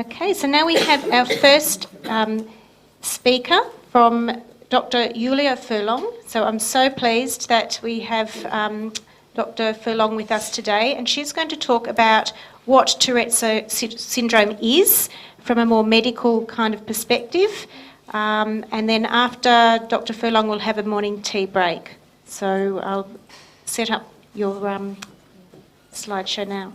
Okay, so now we have our first speaker from Dr. Yulia Furlong. So I'm so pleased that we have Dr. Furlong with us today, and she's going to talk about what Tourette syndrome is from a more medical kind of perspective. And then after Dr. Furlong, we'll have a morning tea break. So I'll set up your slideshow now.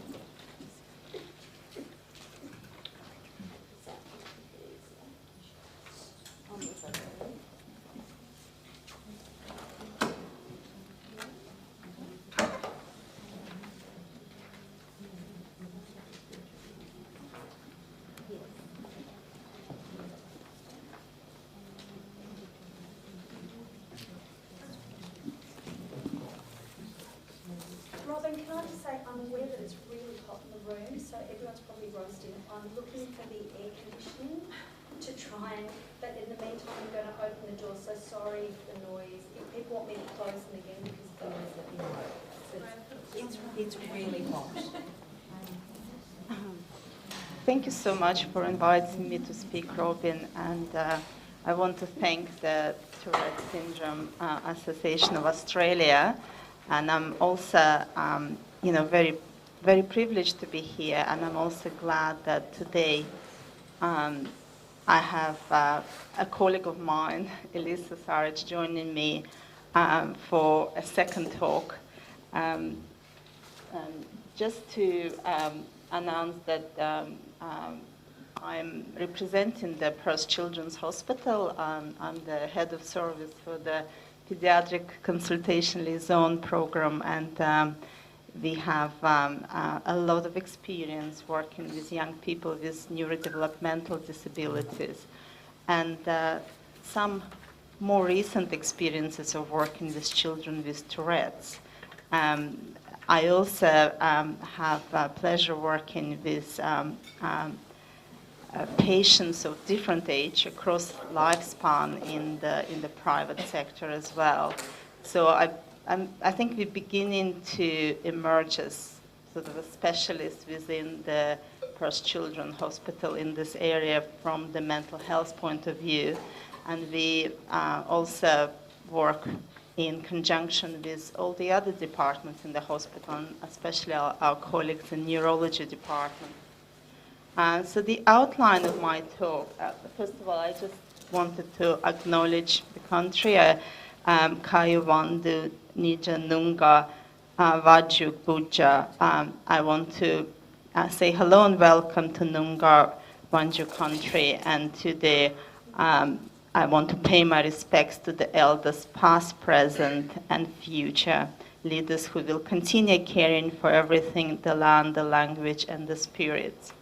Can I just say, I'm aware that it's really hot in the room, so everyone's probably roasting. I'm looking for the air conditioning to try and, but in the meantime, I'm going to open the door, so sorry for the noise. If people want me to close them again because of the noise, let me know. So it's really hot. Thank you so much for inviting me to speak, Robin, and I want to thank the Tourette Syndrome Association of Australia. And I'm also, very, very privileged to be here. And I'm also glad that today I have a colleague of mine, Elisa Sarich, joining me for a second talk. Just to announce that I'm representing the Perth Children's Hospital. I'm the head of service for the Pediatric Consultation Liaison Program, and we have a lot of experience working with young people with neurodevelopmental disabilities, and some more recent experiences of working with children with Tourette's. I also have pleasure working with patients of different age across lifespan in the private sector as well. So I think we're beginning to emerge as sort of a specialist within the Perth Children's Hospital in this area from the mental health point of view. And we also work in conjunction with all the other departments in the hospital, especially our colleagues in neurology department. So the outline of my talk, first of all, I just wanted to acknowledge the country. Kayu Vandu Nija Nunga Vaju Buja. I want to say hello and welcome to Nunga Vanju country, and to the I want to pay my respects to the elders past, present, and future leaders who will continue caring for everything, the land, the language, and the spirits.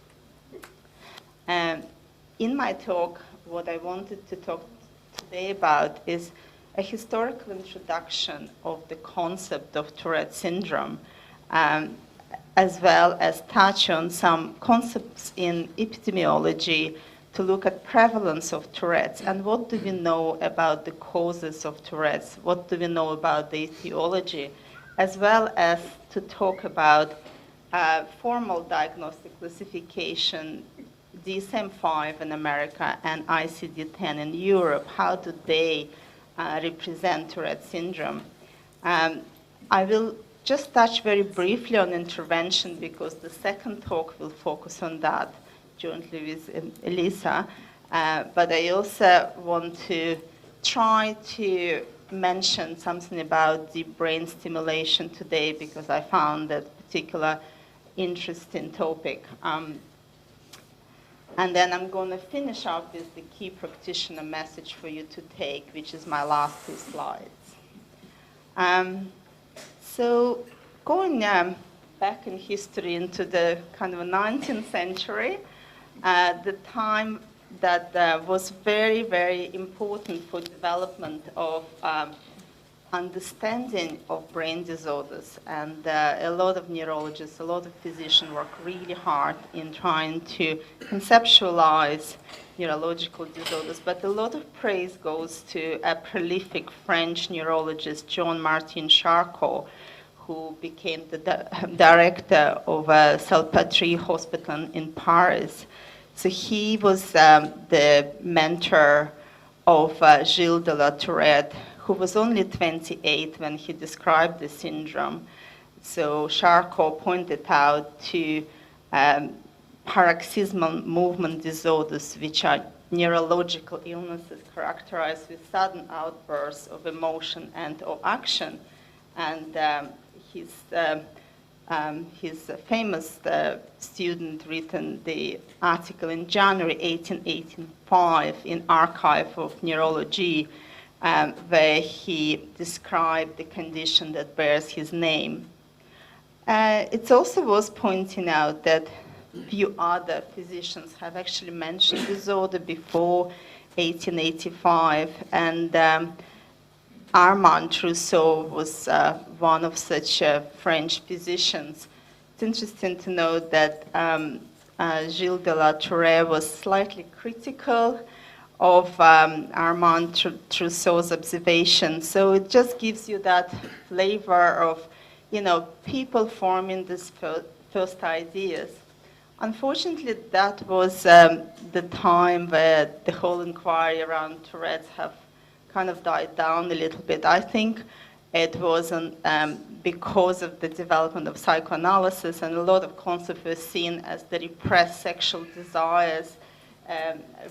In my talk, what I wanted to talk today about is a historical introduction of the concept of Tourette syndrome, as well as touch on some concepts in epidemiology to look at prevalence of Tourette's and what do we know about the causes of Tourette's, what do we know about the etiology, as well as to talk about formal diagnostic classification, DSM-5 in America and ICD-10 in Europe. How do they represent Tourette syndrome? I will just touch very briefly on intervention because the second talk will focus on that jointly with Elisa. But I also want to try to mention something about the brain stimulation today because I found that particular interesting topic. And then I'm going to finish up with the key practitioner message for you to take, which is my last two slides. So going back in history into the kind of 19th century, the time that was very, very important for development of understanding of brain disorders. And a lot of neurologists, a lot of physicians work really hard in trying to conceptualize neurological disorders. But a lot of praise goes to a prolific French neurologist, Jean-Martin Charcot, who became the director of Salpêtrière Hospital in Paris, So he was the mentor of Gilles de la Tourette, who was only 28 when he described the syndrome. So Charcot pointed out to paroxysmal movement disorders, which are neurological illnesses characterized with sudden outbursts of emotion and or action. And his famous student written the article in January 1885 in Archive of Neurology, where he described the condition that bears his name. It's also worth pointing out that few other physicians have actually mentioned disorder before 1885, and Armand Trousseau was one of such French physicians. It's interesting to note that Gilles de la Tourette was slightly critical of Armand Trousseau's observation. So it just gives you that flavor of, people forming these first ideas. Unfortunately, that was the time where the whole inquiry around Tourette's have kind of died down a little bit. I think it wasn't because of the development of psychoanalysis, and a lot of concepts were seen as the repressed sexual desires,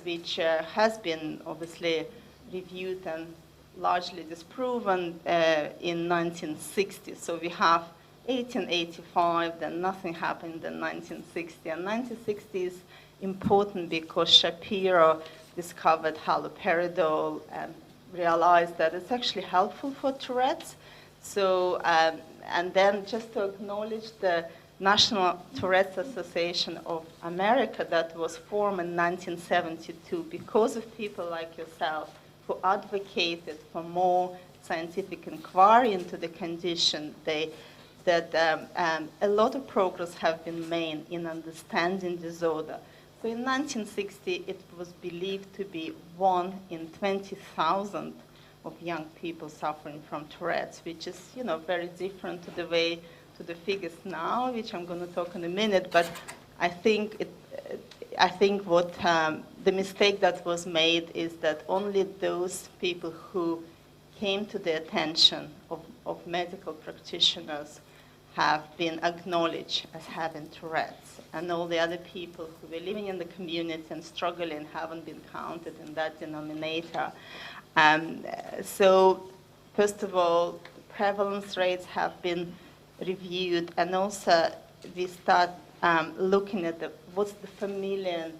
which has been obviously reviewed and largely disproven in 1960. So we have 1885, then nothing happened in 1960. And 1960 is important because Shapiro discovered haloperidol and realized that it's actually helpful for Tourette's. So, and then just to acknowledge the National Tourette's Association of America that was formed in 1972 because of people like yourself who advocated for more scientific inquiry into the condition. A lot of progress have been made in understanding disorder. So in 1960, it was believed to be 1 in 20,000 of young people suffering from Tourette's, which is, very different to the figures now, which I'm going to talk in a minute. But I think what the mistake that was made is that only those people who came to the attention of medical practitioners have been acknowledged as having Tourette's, and all the other people who were living in the community and struggling haven't been counted in that denominator. So, first of all, prevalence rates have been reviewed, and also we start looking at what's the familial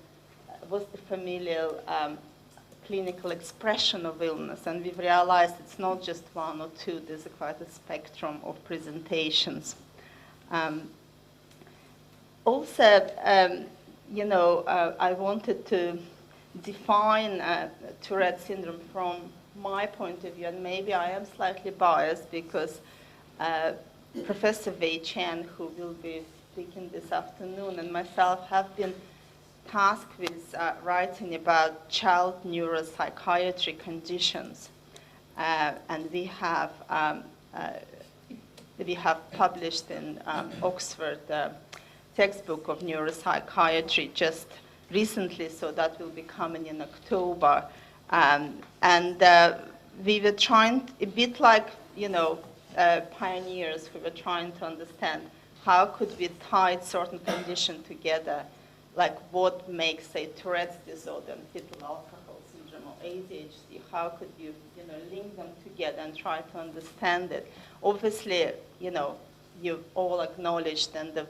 clinical expression of illness, and we've realized it's not just one or two, there's quite a spectrum of presentations. I wanted to define Tourette syndrome from my point of view, and maybe I am slightly biased because Professor Wei Chen, who will be speaking this afternoon, and myself have been tasked with writing about child neuropsychiatric conditions, and we have published in Oxford textbook of neuropsychiatry just recently, so that will be coming in October, and we were trying, a bit like pioneers, we were trying to understand how could we tie certain conditions together. Like what makes, say, Tourette's disorder and fetal alcohol syndrome or ADHD, how could you, link them together and try to understand it? Obviously, you've all acknowledged, and the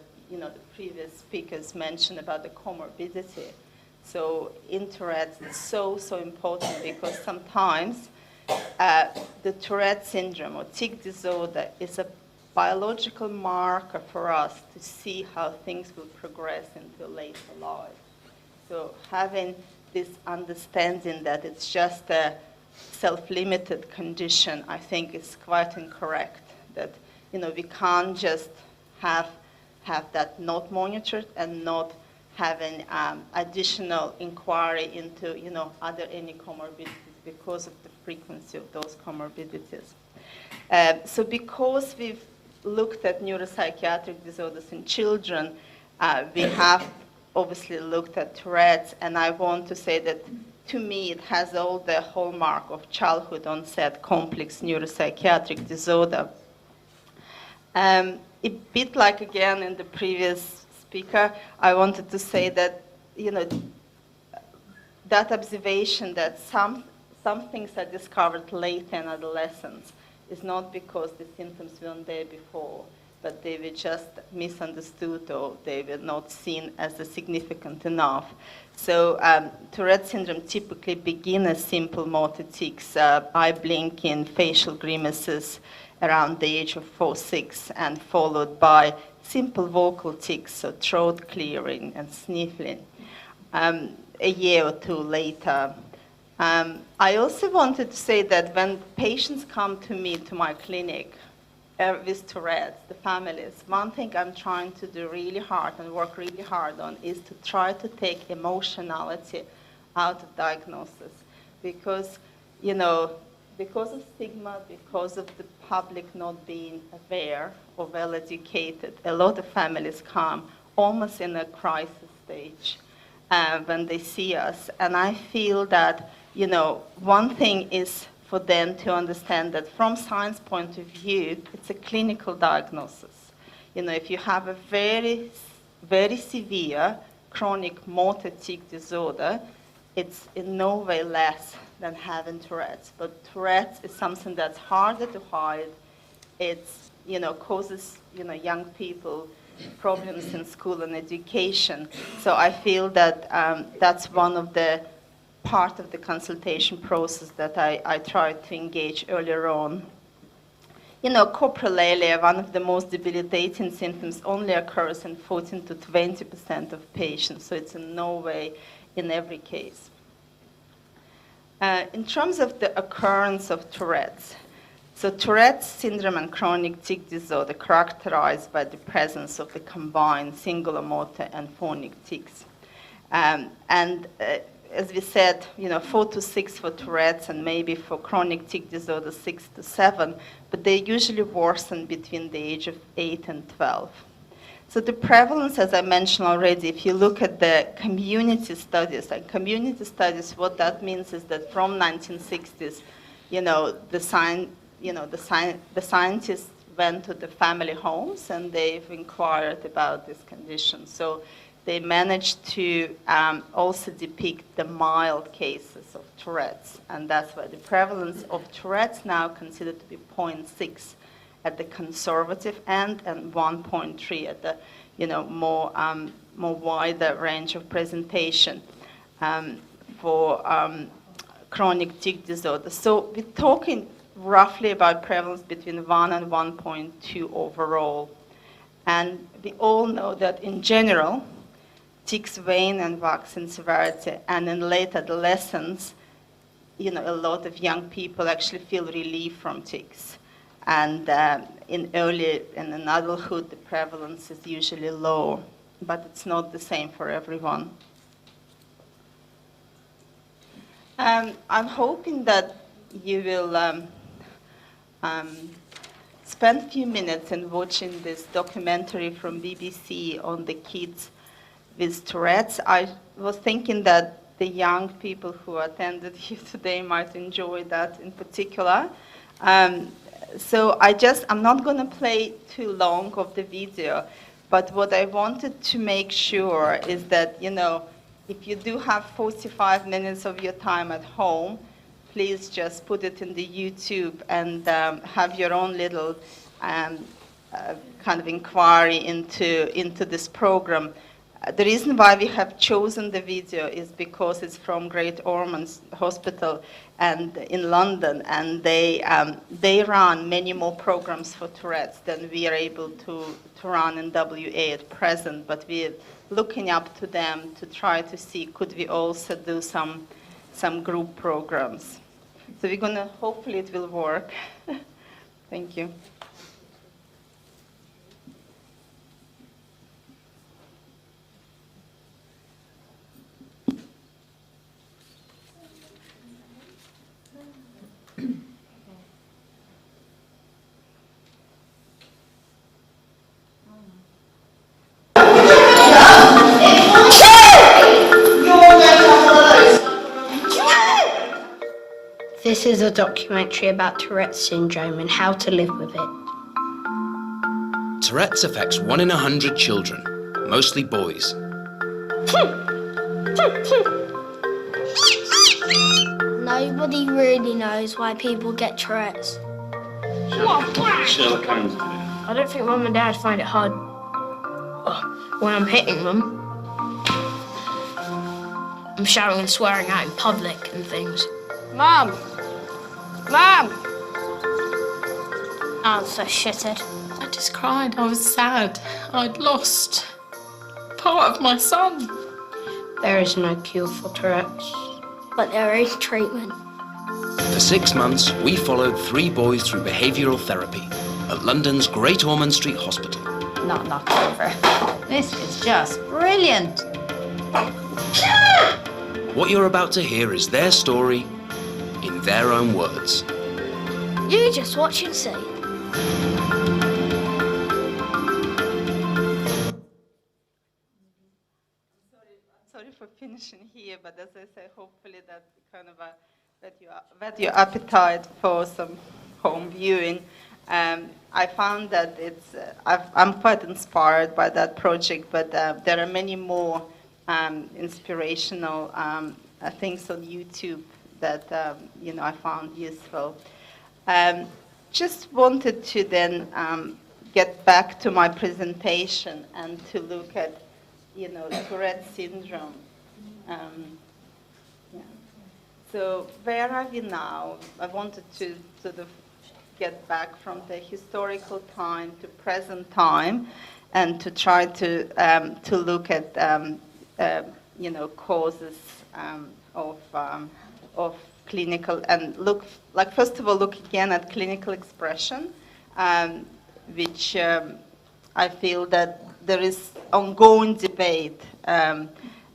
previous speakers mentioned about the comorbidity. So in Tourette's, it's so important because sometimes the Tourette syndrome or tic disorder is a biological marker for us to see how things will progress into later life. So having this understanding that it's just a self-limited condition, I think is quite incorrect. That we can't just have that not monitored and not having additional inquiry into other any comorbidities because of the frequency of those comorbidities. So because we've looked at neuropsychiatric disorders in children, we have obviously looked at Tourette's, and I want to say that to me it has all the hallmark of childhood onset complex neuropsychiatric disorder. A bit like again in the previous speaker, I wanted to say that, that observation that some things are discovered late in adolescence is not because the symptoms weren't there before, but they were just misunderstood or they were not seen as significant enough. So Tourette syndrome typically begins as simple motor tics, eye blinking, facial grimaces around the age of 4, 6, and followed by simple vocal tics, so throat clearing and sniffling. A year or two later. I also wanted to say that when patients come to me, to my clinic, with Tourette's, the families, one thing I'm trying to do really hard and work really hard on is to try to take emotionality out of diagnosis. Because, because of stigma, because of the public not being aware or well educated, a lot of families come almost in a crisis stage when they see us. And I feel that, one thing is for them to understand that from science point of view, it's a clinical diagnosis. If you have a very, very severe chronic motor tic disorder, it's in no way less than having Tourette's. But Tourette's is something that's harder to hide. It's, causes, young people problems in school and education. So I feel that that's one of the part of the consultation process that I tried to engage earlier on. Coprolalia, one of the most debilitating symptoms, only occurs in 14 to 20% of patients, so it's in no way in every case. In terms of the occurrence of Tourette's, so Tourette's syndrome and chronic tic disorder characterized by the presence of the combined singular motor and phonic tics. As we said, 4 to 6 for Tourette's and maybe for chronic tic disorder 6 to 7, but they usually worsen between the age of 8 and 12. So the prevalence, as I mentioned already, if you look at the community studies, what that means is that from 1960s, the scientists went to the family homes and they've inquired about this condition. So they managed to also depict the mild cases of Tourette's, and that's why the prevalence of Tourette's now considered to be 0.6 at the conservative end and 1.3 at the more wider range of presentation for chronic tic disorder. So we're talking roughly about prevalence between 1 and 1.2 overall. And we all know that in general, tics wane and wax in severity, and in late adolescence, a lot of young people actually feel relief from tics. And in adulthood, the prevalence is usually low, but it's not the same for everyone. I'm hoping that you will spend a few minutes in watching this documentary from BBC on the kids with Tourette's. I was thinking that the young people who attended here today might enjoy that in particular. So I'm not going to play too long of the video, but what I wanted to make sure is that, if you do have 45 minutes of your time at home, please just put it in the YouTube and have your own little kind of inquiry into this program. The reason why we have chosen the video is because it's from Great Ormond's Hospital and in London, and they run many more programs for Tourette's than we are able to run in WA at present, but we're looking up to them to try to see could we also do some group programs. So we're going to, hopefully it will work. Thank you. This is a documentary about Tourette syndrome and how to live with it. Tourette's affects 1 in 100 children, mostly boys. Nobody really knows why people get Tourette's. Sherlock Holmes. I don't think Mum and Dad find it hard when I'm hitting them. I'm shouting and swearing out in public and things. Mum! Mum! I'm so shitted. I just cried. I was sad. I'd lost part of my son. There is no cure for Tourette's. But there is treatment. For 6 months, we followed 3 boys through behavioural therapy at London's Great Ormond Street Hospital. Not knocked over. This is just brilliant. What you're about to hear is their story in their own words. You just watch and see. Sorry for finishing here, but as I say, hopefully that kind of whet your appetite for some home viewing. I found that I'm quite inspired by that project, but there are many more inspirational things on YouTube that I found useful. Just wanted to then get back to my presentation and to look at Tourette syndrome. So where are we now? I wanted to sort of get back from the historical time to present time, and to try to look at causes of clinical, and first of all look again at clinical expression, which I feel that there is ongoing debate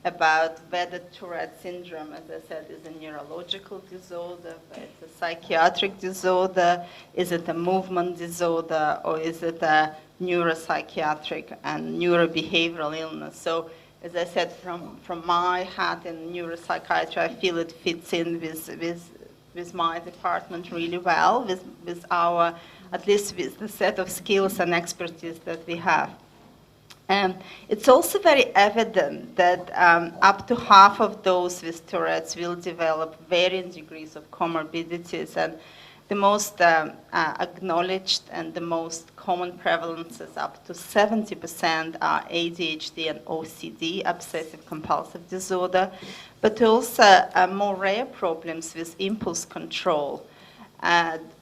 about whether Tourette syndrome, as I said, is a neurological disorder, it's a psychiatric disorder, is it a movement disorder, or is it a neuropsychiatric and neurobehavioral illness. So, as I said, from my hat in neuropsychiatry, I feel it fits in with my department really well, with our, at least with the set of skills and expertise that we have. It's also very evident that up to half of those with Tourette's will develop varying degrees of comorbidities, and the most acknowledged and the most common prevalences, up to 70%, are ADHD and OCD, obsessive-compulsive disorder, but also more rare problems with impulse control.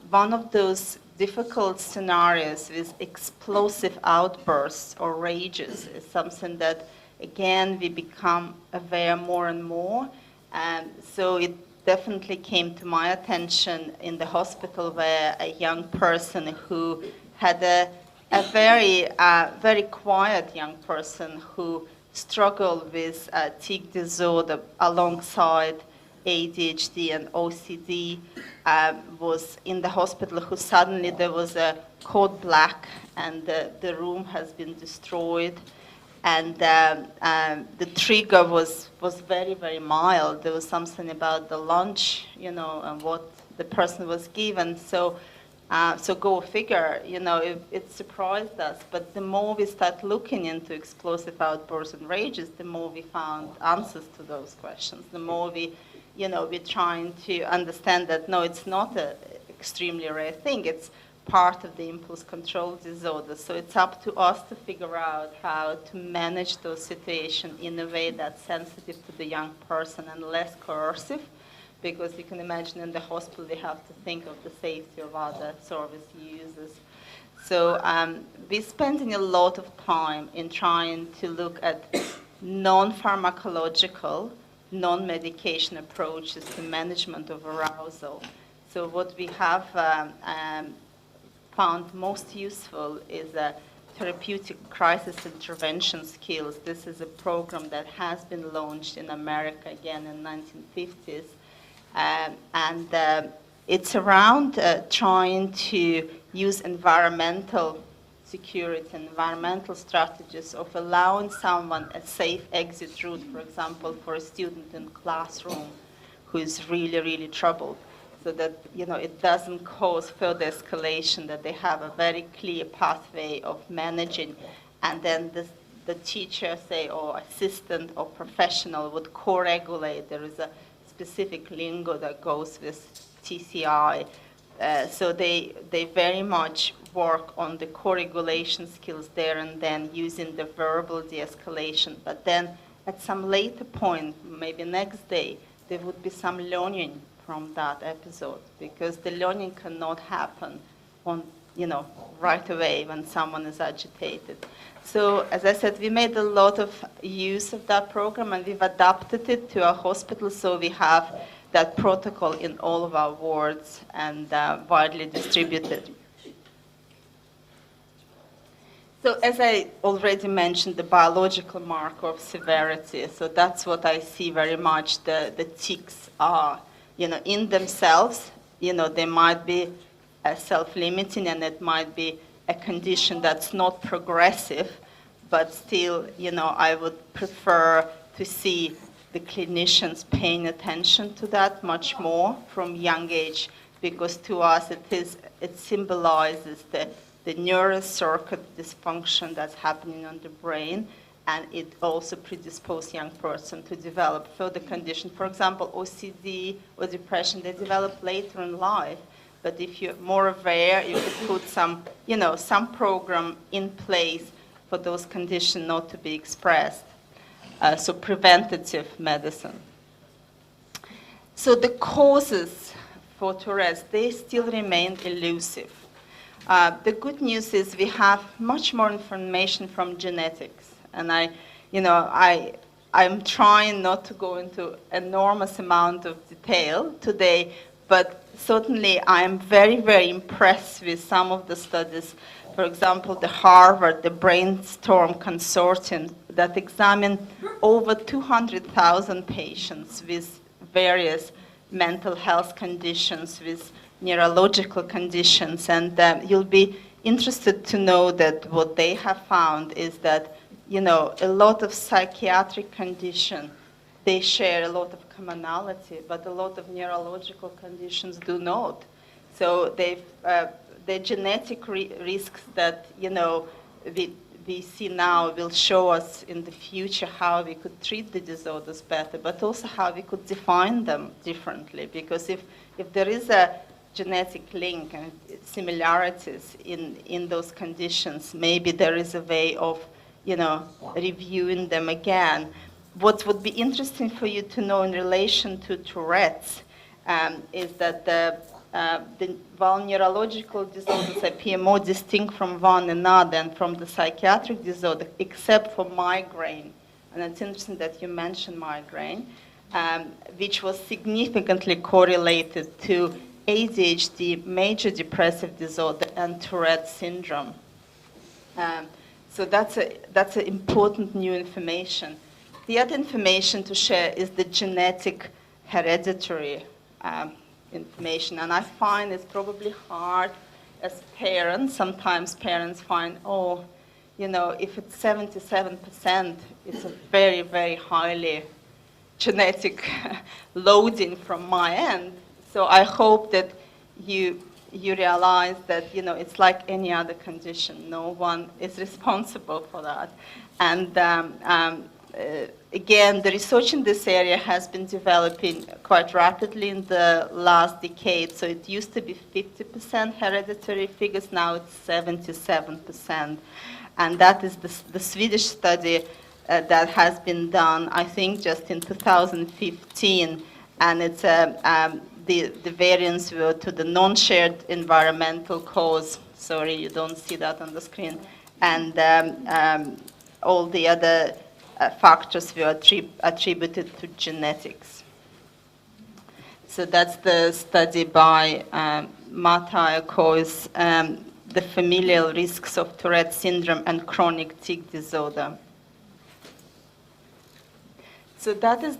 One of those difficult scenarios with explosive outbursts or rages is something that, again, we become aware more and more. And so it definitely came to my attention in the hospital, where a young person who had a very quiet young person who struggled with tic disorder alongside ADHD and OCD was in the hospital, who suddenly there was a code black and the room has been destroyed, and the trigger was very, very mild. There was something about the lunch, and what the person was given. So go figure, it surprised us. But the more we start looking into explosive outbursts and rages, the more we found answers to those questions. The more we're trying to understand that, no, it's not an extremely rare thing. It's part of the impulse control disorder. So it's up to us to figure out how to manage those situations in a way that's sensitive to the young person and less coercive, because you can imagine in the hospital we have to think of the safety of other service users. So we're spending a lot of time in trying to look at non-pharmacological, non-medication approaches to management of arousal. So what we have found most useful is therapeutic crisis intervention skills. This is a program that has been launched in America again in 1950s. And it's around trying to use environmental security, environmental strategies of allowing someone a safe exit route, for example, for a student in classroom who is really, really troubled. so that, it doesn't cause further escalation, that they have a very clear pathway of managing, and then the teacher, say, or assistant or professional would co-regulate. There is a specific lingo that goes with TCI. So they very much work on the co-regulation skills there and then using the verbal de-escalation. But then at some later point, maybe next day, there would be some learning from that episode, because the learning cannot happen on, right away when someone is agitated. So as I said, we made a lot of use of that program, and we've adapted it to our hospital, so we have that protocol in all of our wards and widely distributed. So as I already mentioned, the biological marker of severity, so that's what I see very much. The tics are, in themselves, they might be self-limiting, and it might be a condition that's not progressive, but still, I would prefer to see the clinicians paying attention to that much more from young age, because to us it symbolizes the neural circuit dysfunction that's happening on the brain, and it also predisposes young person to develop further condition. For example, OCD or depression, they develop later in life. But if you're more aware, you could put some program in place for those conditions not to be expressed. So preventative medicine. So the causes for Tourette's, they still remain elusive. The good news is we have much more information from genetics. And I'm trying not to go into enormous amount of detail today, but certainly I'm very, very impressed with some of the studies. For example, the Harvard, the Brainstorm Consortium that examined over 200,000 patients with various mental health conditions, with neurological conditions. And you'll be interested to know that what they have found is that, a lot of psychiatric conditions, they share a lot of commonality, but a lot of neurological conditions do not. So the genetic risks that, we see now will show us in the future how we could treat the disorders better, but also how we could define them differently. Because if there is a genetic link and similarities in those conditions, maybe there is a way of, reviewing them again. What would be interesting for you to know in relation to Tourette's is that while neurological disorders appear more distinct from one another and from the psychiatric disorder, except for migraine, and it's interesting that you mentioned migraine, which was significantly correlated to ADHD, major depressive disorder, and Tourette syndrome. So that's an important new information. The other information to share is the genetic hereditary information, and I find it's probably hard as parents. Sometimes parents find, if it's 77%, it's a very, very highly genetic loading from my end. So I hope that you realize that, it's like any other condition. No one is responsible for that. And again, the research in this area has been developing quite rapidly in the last decade. So it used to be 50% hereditary figures, now it's 77%. And that is the Swedish study that has been done, I think, just in 2015. And it's the variants were to the non-shared environmental cause. Sorry, you don't see that on the screen. And all the other factors were attributed to genetics. So that's the study by Matthijs, the familial risks of Tourette syndrome and chronic tic disorder. So that is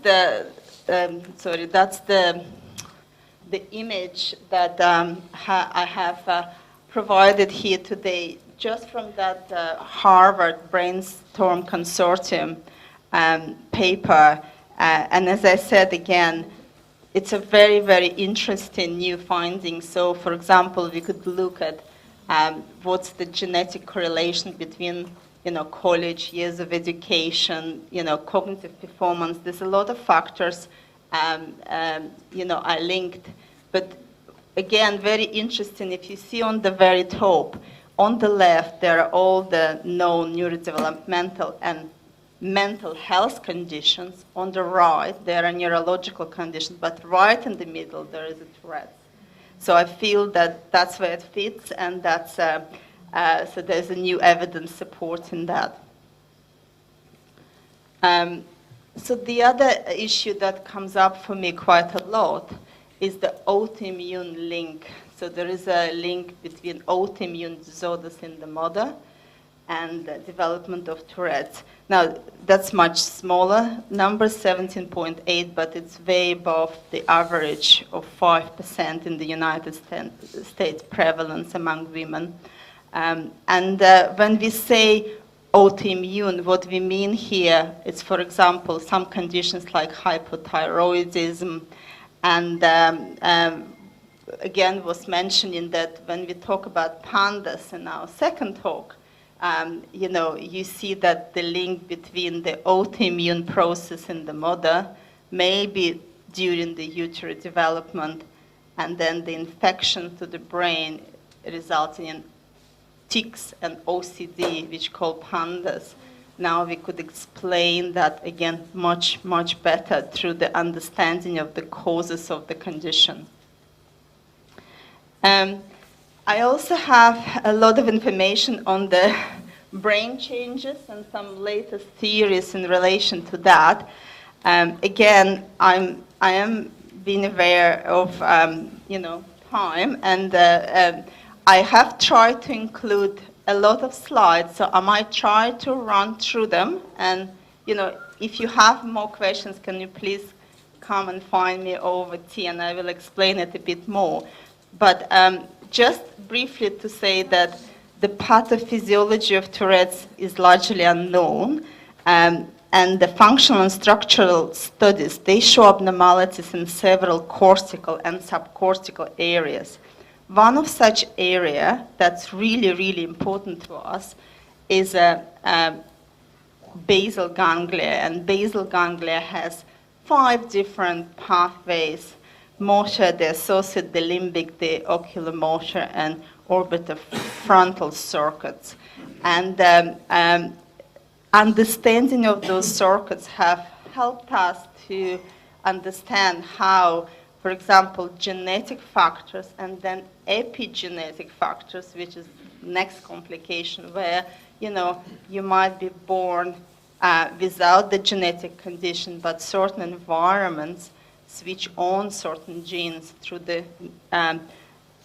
that's the image that I have provided here today, just from that Harvard Brainstorm Consortium paper. And as I said again, it's a very, very interesting new finding. So, for example, we could look at what's the genetic correlation between, college, years of education, cognitive performance. There's a lot of factors, are linked. But again, very interesting, if you see on the very top, on the left, there are all the known neurodevelopmental and mental health conditions. On the right, there are neurological conditions, but right in the middle, there is a Tourette. So I feel that that's where it fits, and that's, so there's a new evidence supporting that. So the other issue that comes up for me quite a lot is the autoimmune link. So there is a link between autoimmune disorders in the mother and the development of Tourette's. Now, that's much smaller number, 17.8, but it's way above the average of 5% in the United States prevalence among women. When we say autoimmune, what we mean here is, for example, some conditions like hypothyroidism, and again was mentioning that when we talk about pandas in our second talk, you see that the link between the autoimmune process in the mother, maybe during the uterine development, and then the infection to the brain resulting in tics and OCD, which call pandas. Now we could explain that again much, much better through the understanding of the causes of the condition. I also have a lot of information on the brain changes and some latest theories in relation to that. Again, I am being aware of time, and I have tried to include a lot of slides, so I might try to run through them. And if you have more questions, can you please come and find me over tea, and I will explain it a bit more. But just briefly to say that the pathophysiology of Tourette's is largely unknown, and the functional and structural studies, they show abnormalities in several cortical and subcortical areas. One of such area that's really, really important to us is basal ganglia, and basal ganglia has 5 different pathways: motor, the associate, the limbic, the oculomotor, and orbitofrontal circuits. And understanding of those circuits have helped us to understand how, for example, genetic factors and then epigenetic factors, which is next complication, where you might be born without the genetic condition, but certain environments switch on certain genes through the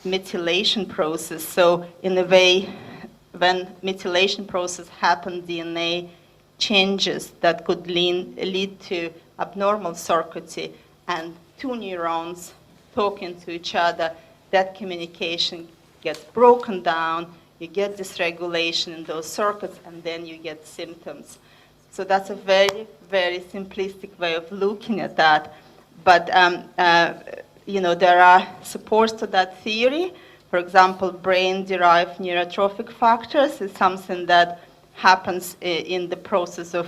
methylation process. So in a way, when methylation process happens, DNA changes that could lead to abnormal circuitry, and 2 neurons talking to each other, that communication gets broken down, you get dysregulation in those circuits, and then you get symptoms. So that's a very, very simplistic way of looking at that. But there are supports to that theory. For example, brain-derived neurotrophic factors is something that happens in the process of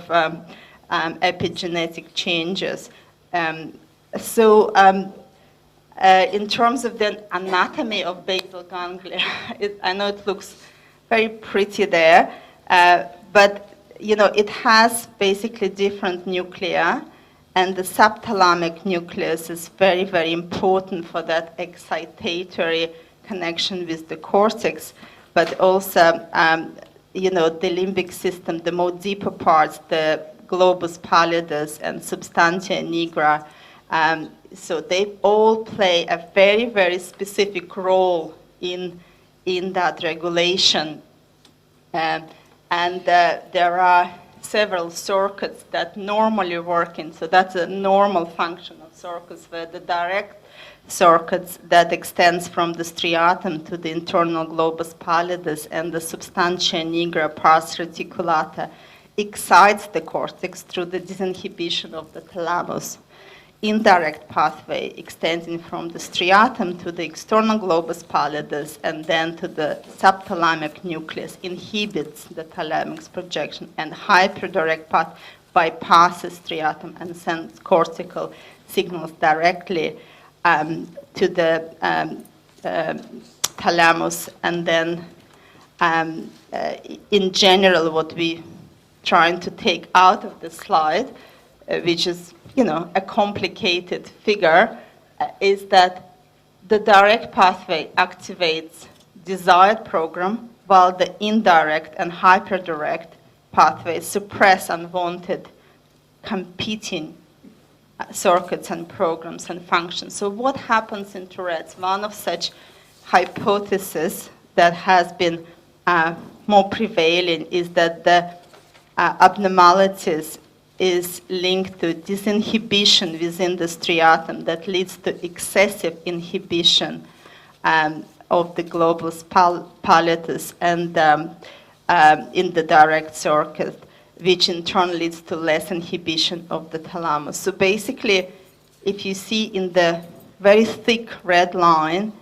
epigenetic changes. In terms of the anatomy of basal ganglia, I know it looks very pretty there, but it has basically different nuclei. And the subthalamic nucleus is very, very important for that excitatory connection with the cortex, but also, the limbic system, the more deeper parts, the globus pallidus and substantia nigra. So they all play a very, very specific role in that regulation. And there are several circuits that normally work in. So that's a normal function of circuits, where the direct circuits that extends from the striatum to the internal globus pallidus and the substantia nigra pars reticulata excites the cortex through the disinhibition of the thalamus. indirect pathway extending from the striatum to the external globus pallidus and then to the subthalamic nucleus inhibits the thalamic projection, and hyperdirect path bypasses striatum and sends cortical signals directly to the thalamus. And then in general, what we trying to take out of the slide, which is, a complicated figure, is that the direct pathway activates desired program, while the indirect and hyperdirect pathways suppress unwanted competing circuits and programs and functions. So what happens in Tourette's? One of such hypotheses that has been more prevailing is that the abnormalities is linked to disinhibition within the striatum that leads to excessive inhibition of the globus pallidus and in the direct circuit, which in turn leads to less inhibition of the thalamus. So basically, if you see in the very thick red line,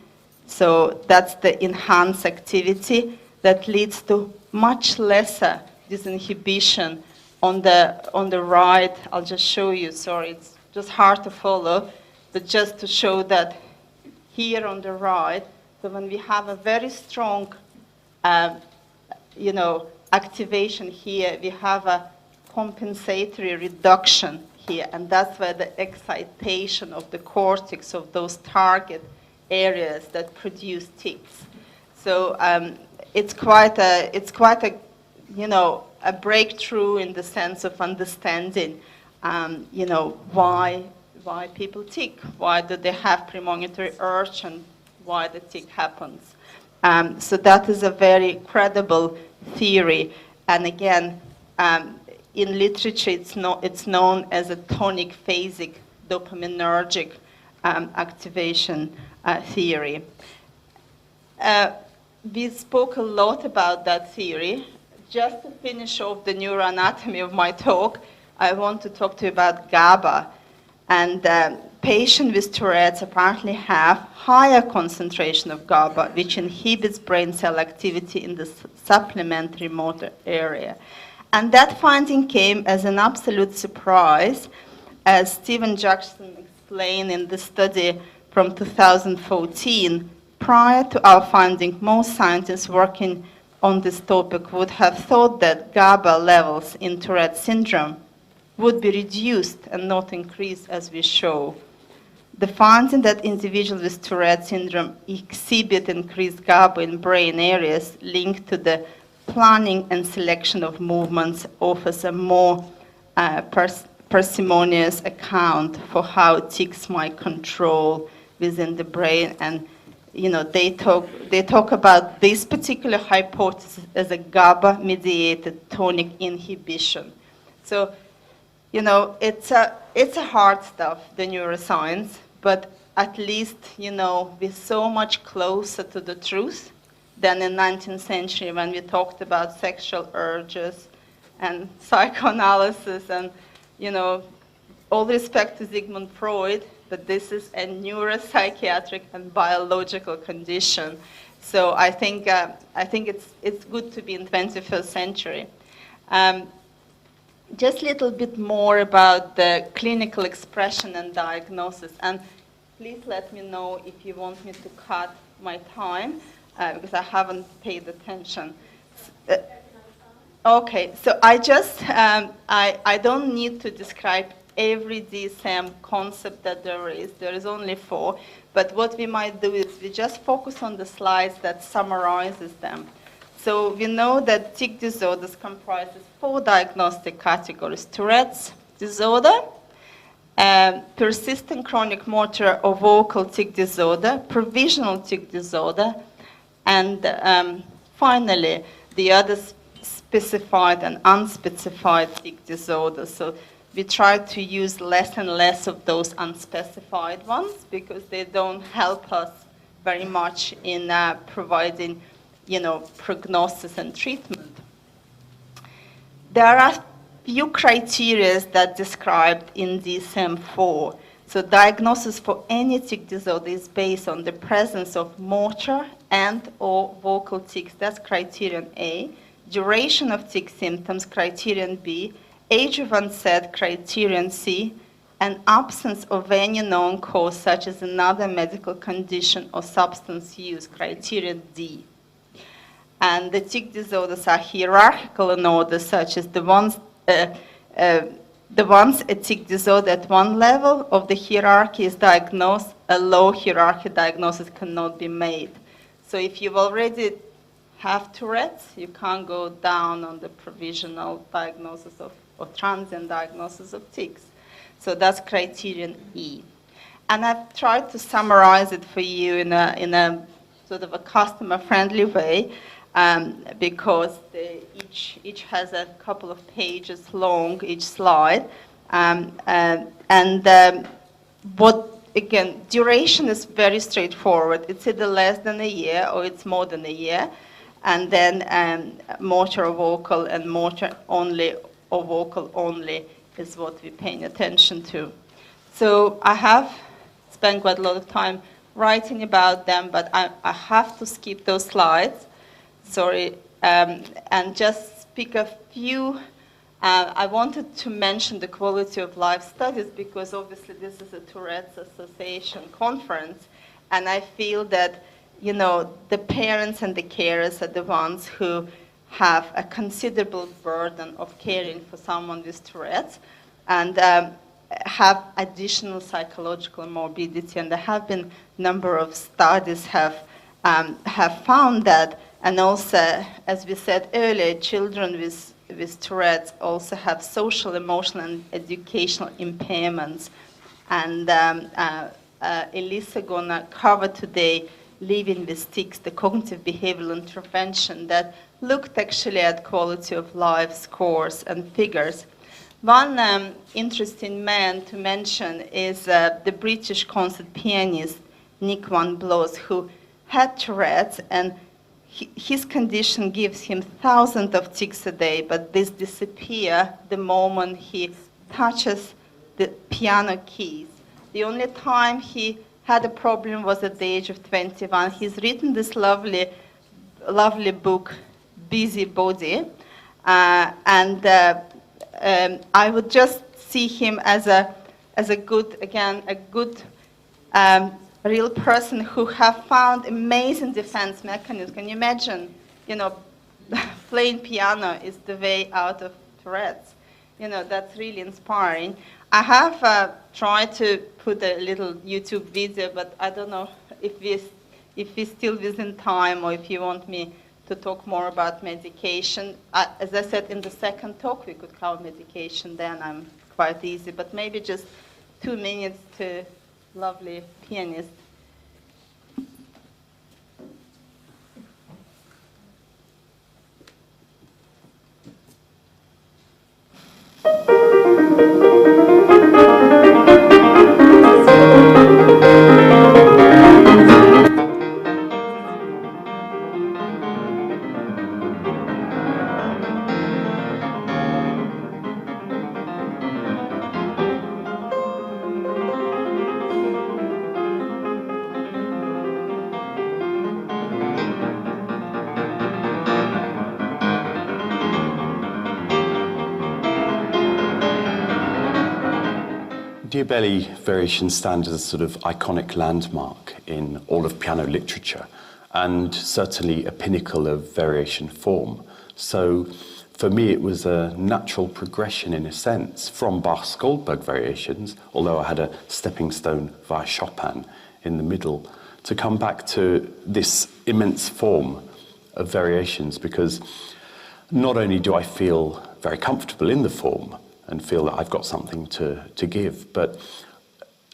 so that's the enhanced activity that leads to much lesser disinhibition. On the right, I'll just show you, sorry, it's just hard to follow, but just to show that here on the right, so when we have a very strong, activation here, we have a compensatory reduction here, and that's where the excitation of the cortex of those target areas that produce tics. So it's quite a a breakthrough in the sense of understanding, why people tic, why do they have premonitory urge, and why the tic happens. So that is a very credible theory, and again, in literature, it's known as a tonic phasic dopaminergic activation theory. We spoke a lot about that theory. Just to finish off the neuroanatomy of my talk, I want to talk to you about GABA. And patients with Tourette's apparently have higher concentration of GABA, which inhibits brain cell activity in the supplementary motor area. And that finding came as an absolute surprise, as Stephen Jackson explained in the study from 2014. Prior to our finding, most scientists working on this topic would have thought that GABA levels in Tourette syndrome would be reduced and not increased, as we show. The finding that individuals with Tourette syndrome exhibit increased GABA in brain areas linked to the planning and selection of movements offers a more parsimonious account for how tics might control within the brain. And they talk about this particular hypothesis as a GABA-mediated tonic inhibition. So, it's a hard stuff, the neuroscience, but at least, we're so much closer to the truth than in 19th century when we talked about sexual urges and psychoanalysis and, all respect to Sigmund Freud, but this is a neuropsychiatric and biological condition. So I think it's good to be in 21st century. Just a little bit more about the clinical expression and diagnosis. And please let me know if you want me to cut my time, because I haven't paid attention. Okay, so I don't need to describe every DSM concept that there is. There is only 4. But what we might do is we just focus on the slides that summarizes them. So we know that tic disorders comprises 4 diagnostic categories: Tourette's disorder, persistent chronic motor or vocal tic disorder, provisional tic disorder, and finally the other specified and unspecified tic disorders. So we try to use less and less of those unspecified ones because they don't help us very much in providing, prognosis and treatment. There are few criteria that described in DSM-4. So diagnosis for any tic disorder is based on the presence of motor and or vocal tics. That's criterion A. Duration of tic symptoms, criterion B. Age of onset, criterion C. And absence of any known cause, such as another medical condition or substance use, criterion D. And the tic disorders are hierarchical in order, such as the ones a tic disorder at one level of the hierarchy is diagnosed, a low hierarchy diagnosis cannot be made. So if you've already have Tourette's, you can't go down on the provisional diagnosis of, or transient diagnosis of tics. So that's criterion E. And I've tried to summarize it for you in a sort of a customer-friendly way, because each has a couple of pages long, each slide. Again, duration is very straightforward. It's either less than a year or it's more than a year. And then motor or vocal, and motor only or vocal only is what we're paying attention to. So I have spent quite a lot of time writing about them, but I have to skip those slides. Sorry, and just pick a few. I wanted to mention the quality of life studies because obviously this is a Tourette's Association conference, and I feel that, you know, the parents and the carers are the ones who have a considerable burden of caring for someone with Tourette's, and have additional psychological morbidity. And there have been a number of studies have found that. And also, as we said earlier, children with Tourette's also have social, emotional, and educational impairments. And Elisa gonna cover today Living with Tics, the cognitive behavioral intervention that looked actually at quality of life scores and figures. One interesting man to mention is the British concert pianist Nick Van Bloss, who had Tourette's, and his condition gives him thousands of tics a day, but this disappear the moment he touches the piano keys. The only time he had a problem was at the age of 21. He's written this lovely book, Busy Body, and I would just see him as a good, again, a good real person who have found amazing defense mechanisms. Can you imagine, you know, playing piano is the way out of Tourette's? You know, that's really inspiring. I have tried to put a little YouTube video, but I don't know if we're still within time or if you want me to talk more about medication. As I said in the second talk, we could cover medication then. I'm quite easy, but maybe just 2 minutes to lovely pianist. Diabelli variation stands as a sort of iconic landmark in all of piano literature, and certainly a pinnacle of variation form. So for me it was a natural progression in a sense from Bach's Goldberg variations, although I had a stepping stone via Chopin in the middle, to come back to this immense form of variations, because not only do I feel very comfortable in the form and feel that I've got something to give, but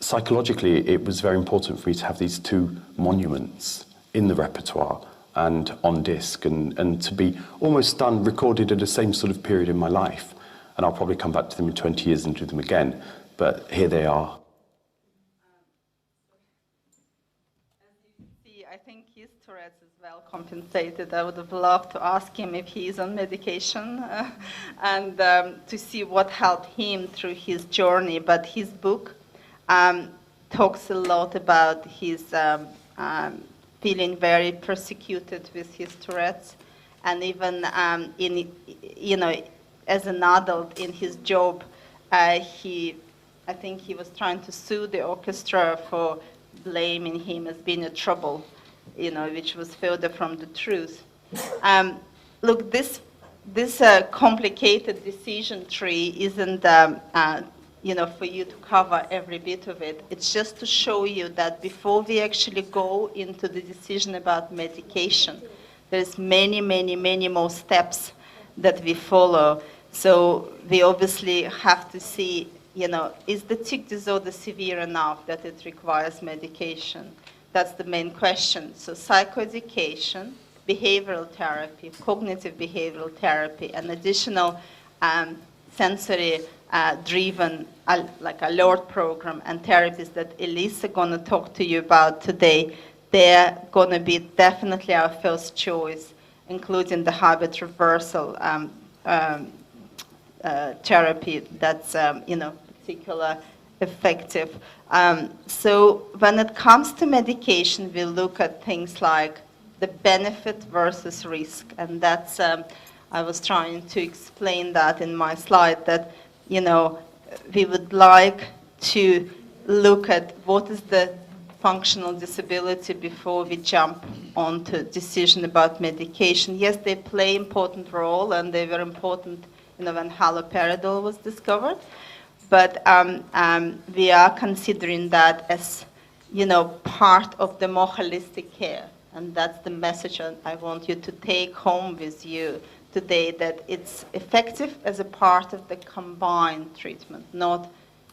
psychologically it was very important for me to have these two monuments in the repertoire and on disc, and to be almost done, recorded at the same sort of period in my life. And I'll probably come back to them in 20 years and do them again, but here they are. I think his Tourette's is well compensated. I would have loved to ask him if he is on medication and to see what helped him through his journey. But his book, talks a lot about his feeling very persecuted with his Tourette's, and even as an adult in his job, I think he was trying to sue the orchestra for blaming him as being a trouble, which was further from the truth. Look, this complicated decision tree isn't for you to cover every bit of it. It's just to show you that before we actually go into the decision about medication, there's many, many, many more steps that we follow. So we obviously have to see, is the tic disorder severe enough that it requires medication? That's the main question. So psychoeducation, behavioral therapy, cognitive behavioral therapy, and additional sensory driven like alert program and therapies that Elisa going to talk to you about today, they're going to be definitely our first choice, including the habit reversal therapy that's particular effective. So when it comes to medication, we look at things like the benefit versus risk, and that's I was trying to explain that in my slide, that we would like to look at what is the functional disability before we jump onto decision about medication. Yes, they play important role, and they were important when haloperidol was discovered, but we are considering that as part of the more holistic care, and that's the message I want you to take home with you today, that it's effective as a part of the combined treatment, not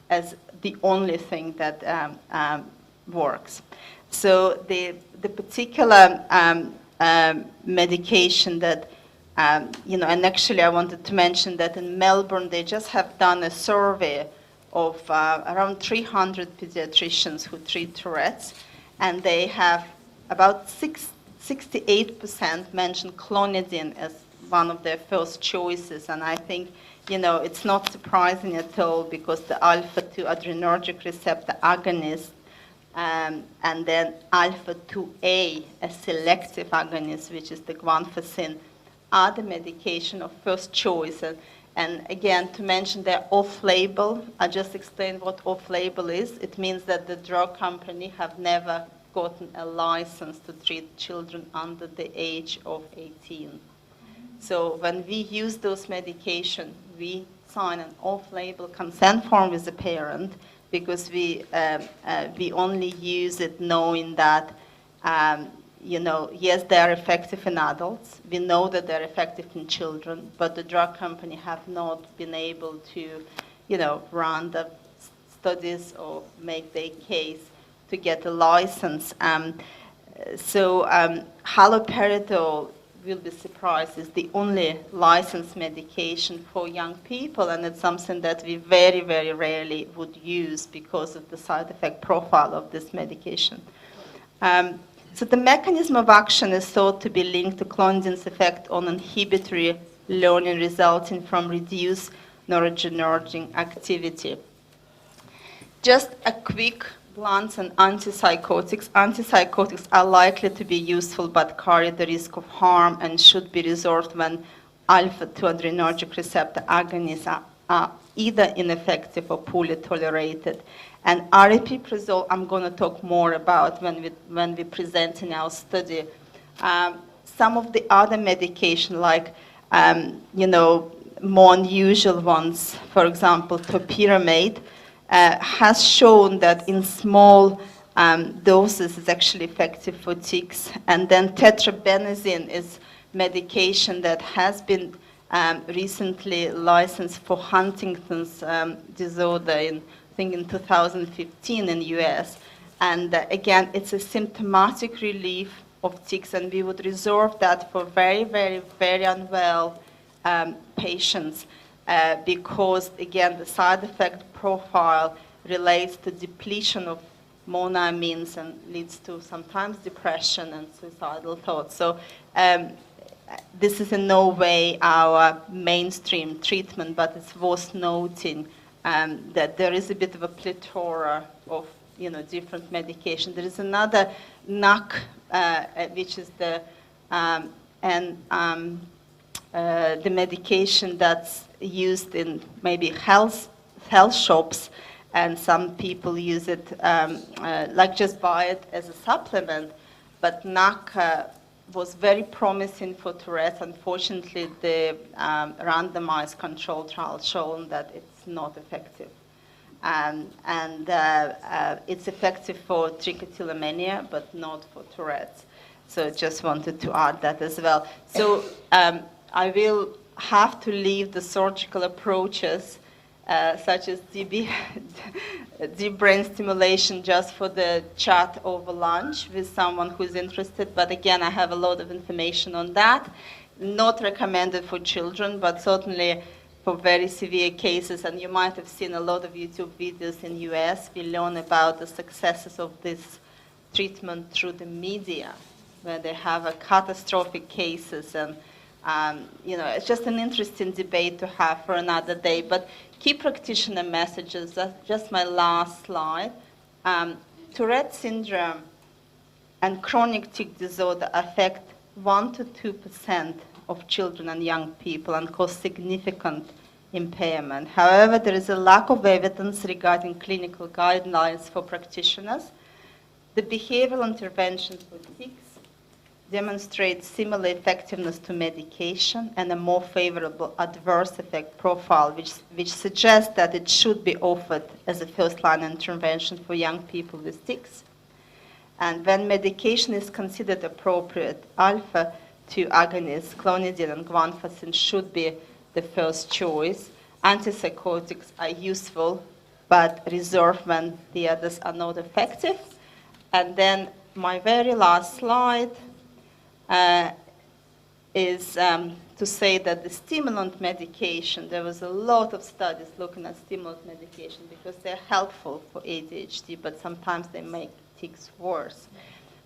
as the only thing that works. So the particular medication that, and actually I wanted to mention that in Melbourne they just have done a survey of around 300 pediatricians who treat Tourette's, and they have about 68% mentioned clonidine as one of their first choices. And I think, it's not surprising at all, because the alpha-2 adrenergic receptor agonist and then alpha-2A, a selective agonist, which is the guanfacine, are the medication of first choice. And again, to mention they're off-label, I just explained what off-label is. It means that the drug company have never gotten a license to treat children under the age of 18. So when we use those medications, we sign an off-label consent form with the parent, because we only use it knowing that, yes, they are effective in adults. We know that they're effective in children, but the drug company have not been able to, run the studies or make their case to get a license. So haloperidol, will be surprised, is the only licensed medication for young people, and it's something that we very, very rarely would use because of the side effect profile of this medication. So the mechanism of action is thought to be linked to clonidine's effect on inhibitory learning resulting from reduced neurodegenerative activity. Just a quick glance on antipsychotics. Antipsychotics are likely to be useful but carry the risk of harm and should be resorted when alpha-2 adrenergic receptor agonists are either ineffective or poorly tolerated. And aripiprazole, I'm going to talk more about when we present in our study. Some of the other medication, like more unusual ones, for example, topiramate, has shown that in small doses is actually effective for tics. And then tetrabenazine is medication that has been recently licensed for Huntington's disorder I think in 2015 in the US. And again, it's a symptomatic relief of tics, and we would reserve that for very, very, very unwell patients because, again, the side effect profile relates to depletion of monoamines and leads to sometimes depression and suicidal thoughts. So this is in no way our mainstream treatment, but it's worth noting that there is a bit of a plethora of different medication. There is another NAC, which is the medication that's used in maybe health shops, and some people use it like just buy it as a supplement. But NAC was very promising for Tourette. Unfortunately, the randomized control trial shown that it's not effective. And it's effective for trichotillomania, but not for Tourette's. So just wanted to add that as well. So I will have to leave the surgical approaches, such as deep brain stimulation, just for the chat over lunch with someone who's interested. But again, I have a lot of information on that. Not recommended for children, but certainly for very severe cases. And you might have seen a lot of YouTube videos in the US. We learn about the successes of this treatment through the media, where they have a catastrophic cases. And it's just an interesting debate to have for another day. But key practitioner messages, that's just my last slide. Tourette syndrome and chronic tic disorder affect 1 to 2% of children and young people and cause significant impairment. However, there is a lack of evidence regarding clinical guidelines for practitioners. The behavioral interventions for tics demonstrate similar effectiveness to medication and a more favorable adverse effect profile, which suggests that it should be offered as a first-line intervention for young people with tics. And when medication is considered appropriate, alpha-2 agonists, clonidine and guanfacine, should be the first choice. Antipsychotics are useful, but reserved when the others are not effective. And then my very last slide is to say that the stimulant medication, there was a lot of studies looking at stimulant medication because they're helpful for ADHD, but sometimes they make tics worse.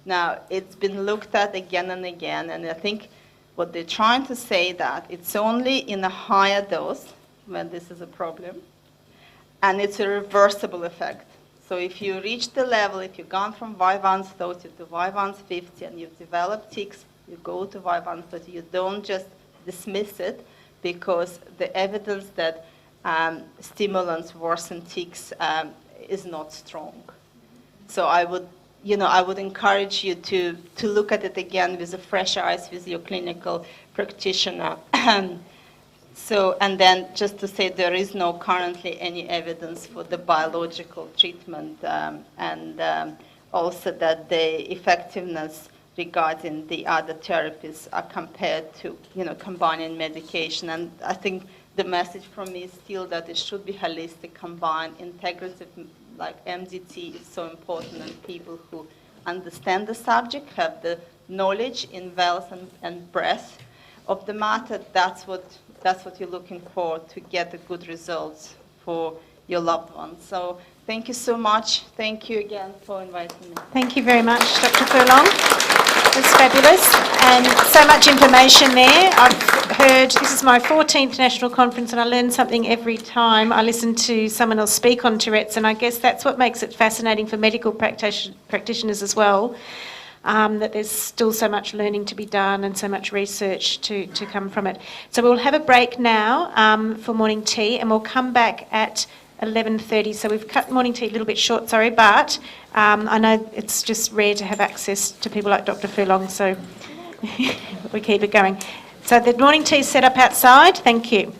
Now, it's been looked at again and again, and I think what they're trying to say that it's only in a higher dose when this is a problem, and it's a reversible effect. So if you reach the level, if you've gone from Vyvanse 30 to Vyvanse 50 and you've developed tics, you go to Vyvanse 30, you don't just dismiss it, because the evidence that stimulants worsen tics is not strong. So I would encourage you to look at it again with a fresh eyes with your clinical practitioner. So, and then just to say there is no currently any evidence for the biological treatment, and also that the effectiveness regarding the other therapies are compared to, combining medication. And I think the message from me is still that it should be holistic, combined, integrative, like MDT is so important, and people who understand the subject, have the knowledge in wealth and breadth of the matter. That's what you're looking for to get the good results for your loved ones. So thank you so much. Thank you again for inviting me. Thank you very much, Dr. Furlong. That's fabulous, and so much information there. I've heard, this is my 14th national conference, and I learn something every time I listen to someone else speak on Tourette's, and I guess that's what makes it fascinating for medical practitioners as well, that there's still so much learning to be done and so much research to come from it. So we'll have a break now for morning tea, and we'll come back at 11:30. So we've cut morning tea a little bit short, sorry, but I know it's just rare to have access to people like Dr. Furlong, so we keep it going. So the morning tea is set up outside. Thank you.